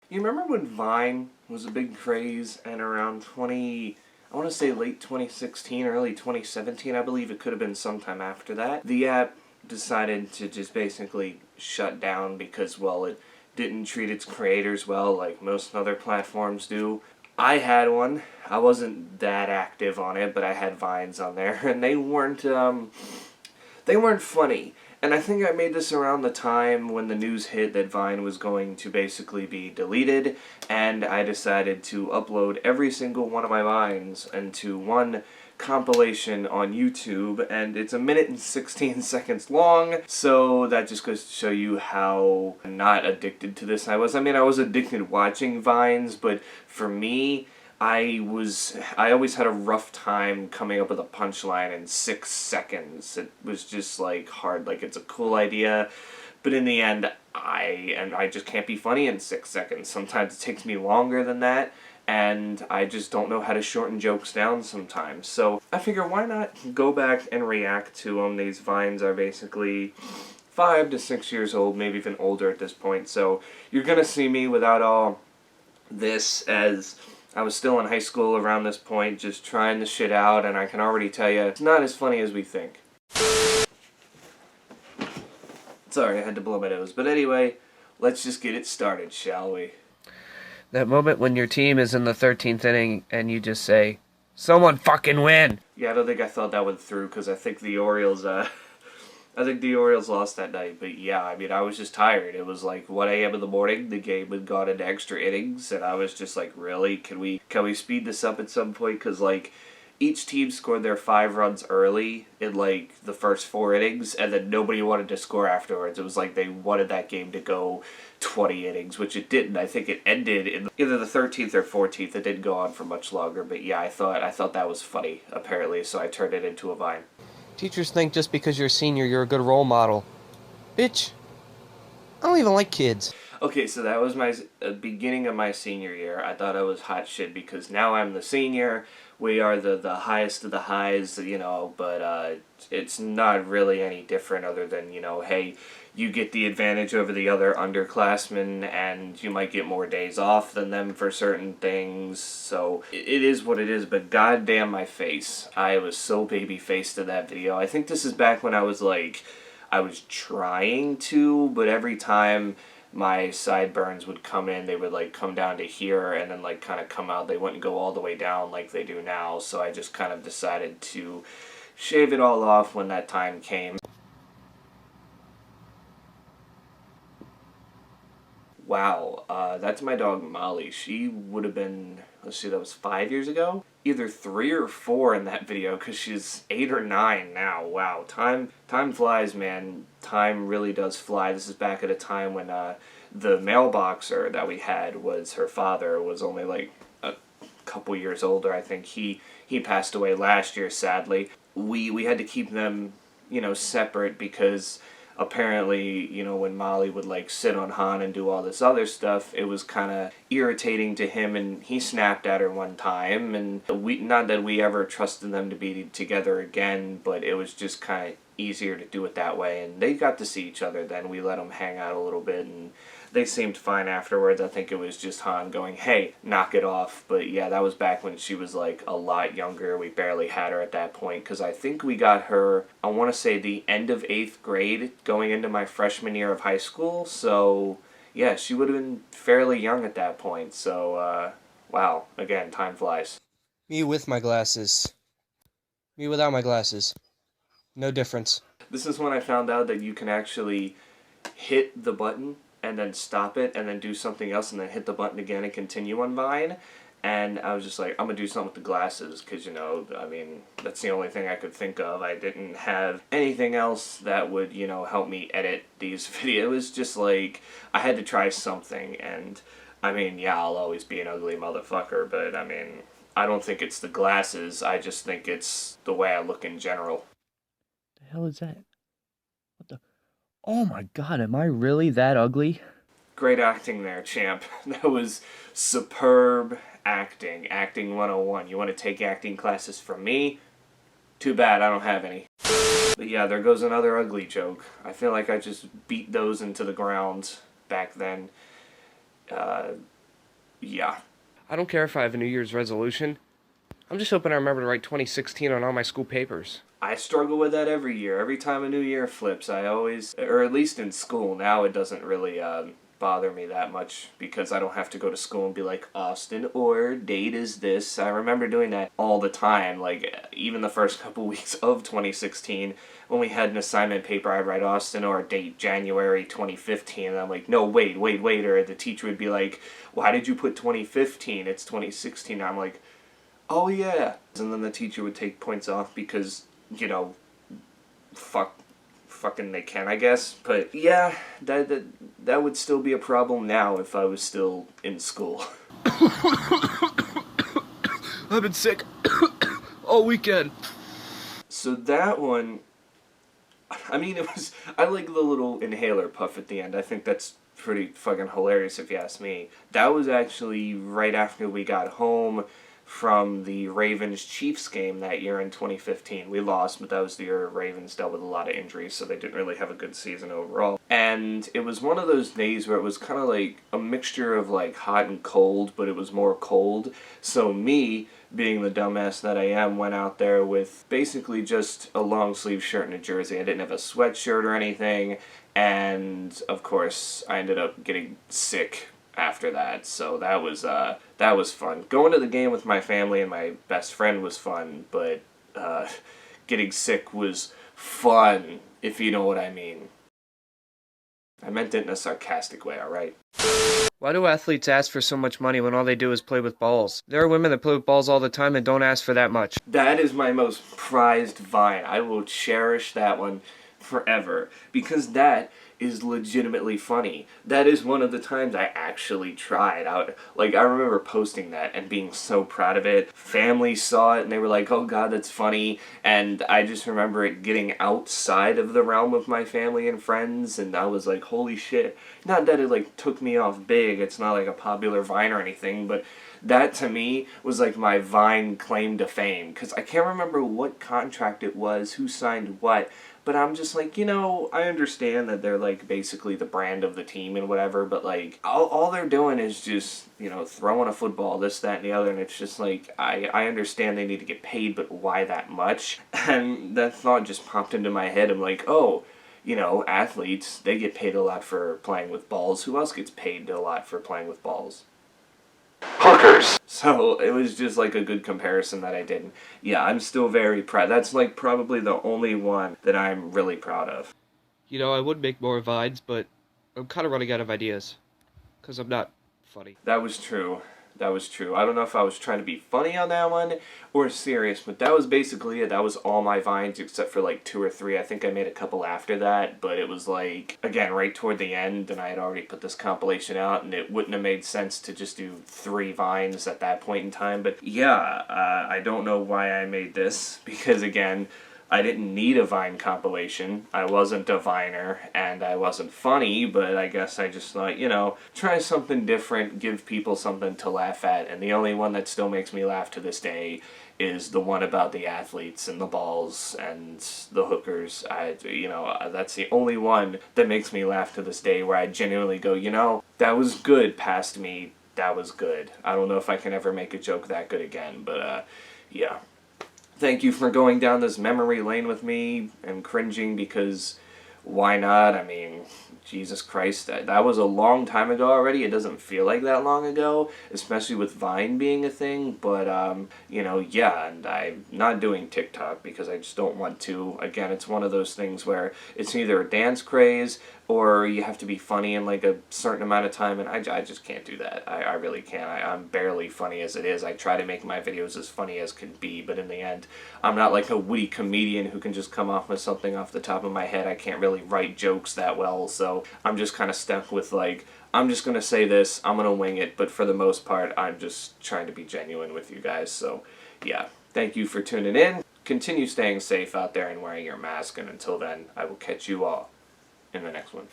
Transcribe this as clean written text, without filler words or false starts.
You remember when Vine was a big craze and around I want to say late 2016, early 2017, I believe it could have been sometime after that. The app decided to just basically shut down because, well, it didn't treat its creators well like most other platforms do. I had one. I wasn't that active on it, but I had Vines on there, and they weren't funny. And I think I made this around the time when the news hit that Vine was going to basically be deleted, and I decided to upload every single one of my Vines into one compilation on YouTube, and it's 1 minute and 16 seconds long, so that just goes to show you how not addicted to this I was. I mean, I was addicted watching Vines, but for me, I always had a rough time coming up with a punchline in 6 seconds. It was just like hard. Like, it's a cool idea, but in the end, I just can't be funny in 6 seconds. Sometimes it takes me longer than that, and I just don't know how to shorten jokes down sometimes. So I figure, why not go back and react to them? These Vines are basically 5 to 6 years old, maybe even older at this point. So you're gonna see me without all this, as I was still in high school around this point, just trying the shit out, and I can already tell you, it's not as funny as we think. Sorry, I had to blow my nose. But anyway, let's just get it started, shall we? That moment when your team is in the 13th inning and you just say, "Someone fucking win!" Yeah, I don't think I thought that one through, because I think the Orioles lost that night. But yeah, I mean, I was just tired. It was like 1 a.m. in the morning. The game had gone into extra innings, and I was just like, really? Can we speed this up at some point? Because, like, each team scored their 5 runs early in, like, the first 4 innings, and then nobody wanted to score afterwards. It was like they wanted that game to go 20 innings, which it didn't. I think it ended in either the 13th or 14th. It didn't go on for much longer. But yeah, I thought that was funny, apparently, so I turned it into a Vine. Teachers think just because you're a senior, you're a good role model. Bitch, I don't even like kids. Okay, so that was my beginning of my senior year. I thought I was hot shit because now I'm the senior. We are the highest of the highs, but it's not really any different other than, hey, you get the advantage over the other underclassmen, and you might get more days off than them for certain things. So it is what it is, but goddamn my face. I was so baby-faced in that video. I think this is back when I was trying to, but every time my sideburns would come in, they would like come down to here and then like kind of come out. They wouldn't go all the way down like they do now, so I just kind of decided to shave it all off when that time came. Wow, that's my dog Molly. She would have been, let's see, that was 5 years ago? Either 3 or 4 in that video, because she's 8 or 9 now. Wow, time flies, man. Time really does fly. This is back at a time when the mailboxer that we had was her father, was only like a couple years older. I think he passed away last year, sadly. We had to keep them, separate, because apparently, when Molly would like sit on Han and do all this other stuff, it was kind of irritating to him, and he snapped at her one time, and not that we ever trusted them to be together again, but it was just kind of easier to do it that way, and they got to see each other then. We let them hang out a little bit, and they seemed fine afterwards. I think it was just Han going, hey, knock it off. But yeah, that was back when she was like a lot younger. We barely had her at that point, because I think we got her, I want to say, the end of 8th grade going into my freshman year of high school. So yeah, she would have been fairly young at that point. So wow, again, time flies. Me with my glasses. Me without my glasses. No difference. This is when I found out that you can actually hit the button and then stop it and then do something else and then hit the button again and continue on Vine. And I was just like, I'm going to do something with the glasses, because, that's the only thing I could think of. I didn't have anything else that would, help me edit these videos. Just like, I had to try something, and yeah, I'll always be an ugly motherfucker, but I don't think it's the glasses. I just think it's the way I look in general. The hell is that? What the? Oh my god, am I really that ugly? Great acting there, champ. That was superb acting. Acting 101. You want to take acting classes from me? Too bad, I don't have any. But yeah, there goes another ugly joke. I feel like I just beat those into the ground back then. yeah. I don't care if I have a New Year's resolution. I'm just hoping I remember to write 2016 on all my school papers. I struggle with that every year. Every time a new year flips, I always, or at least in school, now it doesn't really bother me that much because I don't have to go to school and be like, Austin, or date is this. I remember doing that all the time, like even the first couple weeks of 2016 when we had an assignment paper, I'd write Austin or date January 2015, and I'm like, no, wait, or the teacher would be like, why did you put 2015? It's 2016. I'm like, oh yeah. And then the teacher would take points off because, you know, fucking they can, I guess. But yeah, that would still be a problem now if I was still in school. I've been sick all weekend. So that one, I mean, I like the little inhaler puff at the end. I think that's pretty fucking hilarious if you ask me. That was actually right after we got home from the Ravens-Chiefs game that year in 2015. We lost, but that was the year Ravens dealt with a lot of injuries, so they didn't really have a good season overall. And it was one of those days where it was kind of like a mixture of like hot and cold, but it was more cold. So me, being the dumbass that I am, went out there with basically just a long sleeve shirt and a jersey. I didn't have a sweatshirt or anything, and of course I ended up getting sick after that, so that was fun. Going to the game with my family and my best friend was fun, but getting sick was fun, if you know what I mean. I meant it in a sarcastic way, alright? Why do athletes ask for so much money when all they do is play with balls? There are women that play with balls all the time and don't ask for that much. That is my most prized vine. I will cherish that one forever, because that is legitimately funny. That is one of the times I actually tried out. Like, I remember posting that and being so proud of it. Family saw it and they were like, oh god, that's funny. And I just remember it getting outside of the realm of my family and friends, and I was like, holy shit. Not that it like took me off big, it's not like a popular Vine or anything, but that to me was like my Vine claim to fame, because I can't remember what contract it was, who signed what, but I'm just like, you know, I understand that they're like basically the brand of the team and whatever, but like all they're doing is just, you know, throwing a football, this, that, and the other, and it's just like, I understand they need to get paid, but why that much? And that thought just popped into my head. I'm like, oh, you know, athletes, they get paid a lot for playing with balls. Who else gets paid a lot for playing with balls? Hookers. So it was just like a good comparison that I did. And yeah, I'm still very proud. That's like probably the only one that I'm really proud of. You know, I would make more Vines, but I'm kind of running out of ideas. Because I'm not funny. That was true. That was true. I don't know if I was trying to be funny on that one or serious, but that was basically it. That was all my Vines except for like 2 or 3. I think I made a couple after that, but it was like, again, right toward the end, and I had already put this compilation out, and it wouldn't have made sense to just do 3 Vines at that point in time. But yeah, I don't know why I made this, because again, I didn't need a Vine compilation. I wasn't a Viner, and I wasn't funny, but I guess I just thought, you know, try something different, give people something to laugh at, and the only one that still makes me laugh to this day is the one about the athletes and the balls and the hookers. That's the only one that makes me laugh to this day, where I genuinely go, you know, that was good past me, that was good. I don't know if I can ever make a joke that good again, but yeah. Thank you for going down this memory lane with me and cringing, because why not? I mean, Jesus Christ, that was a long time ago already. It doesn't feel like that long ago, especially with Vine being a thing, but, you know, yeah, and I'm not doing TikTok because I just don't want to. Again, it's one of those things where it's either a dance craze or you have to be funny in like a certain amount of time, and I just can't do that. I really can't. I'm barely funny as it is. I try to make my videos as funny as can be, but in the end, I'm not like a witty comedian who can just come off with something off the top of my head. I can't really write jokes that well, so I'm just kind of stuck with like, I'm just going to say this, I'm going to wing it, but for the most part, I'm just trying to be genuine with you guys, so yeah. Thank you for tuning in. Continue staying safe out there and wearing your mask, and until then, I will catch you all in the next one.